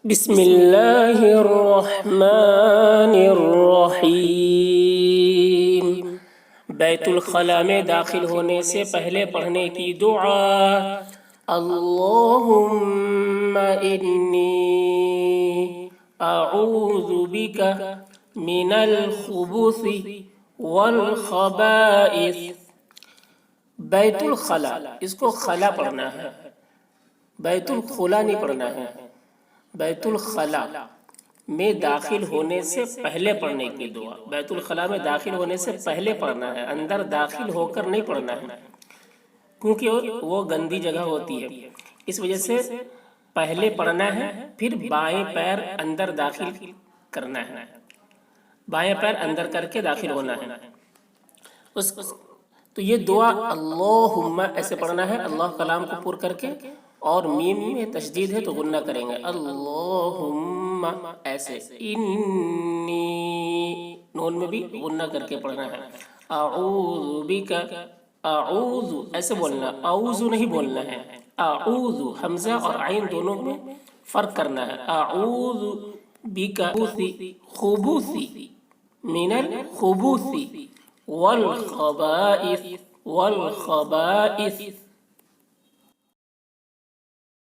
بسم اللہ الرحمن الرحیم۔ بیت الخلاء میں داخل ہونے سے پہلے پڑھنے کی دعا: اللہم انی اعوذ بک من الخبث والخبائث۔ بیت الخلاء، اس کو خلا پڑھنا ہے، بیت الخلا نہیں پڑھنا ہے۔ بیت الخلاء میں داخل ہونے سے پہلے پڑھنے کی دعا، بیت الخلاء میں داخل ہونے سے پہلے پڑھنا ہے، اندر داخل ہو کر نہیں پڑھنا ہے، کیونکہ وہ گندی جگہ ہوتی ہے، اس وجہ سے پہلے پڑھنا ہے، پھر بائیں پیر اندر داخل کرنا ہے، بائیں پیر اندر کر کے داخل ہونا ہے۔ تو یہ دعا اللہم ایسے پڑھنا ہے، اللہ کلام کو پر کر کے، اور میم میں تشدید ہے تو غنہ کریں گے، اللہم ایسے، انی نون میں بھی غنہ کر کے پڑھنا ہے، اعوذ بک، اعوذ ایسے بولنا، اعوذ نہیں بولنا ہے، اعوذ حمزہ اور عین دونوں میں فرق کرنا ہے، اعوذ بک خبث من الخبث والخبائث، والخبائث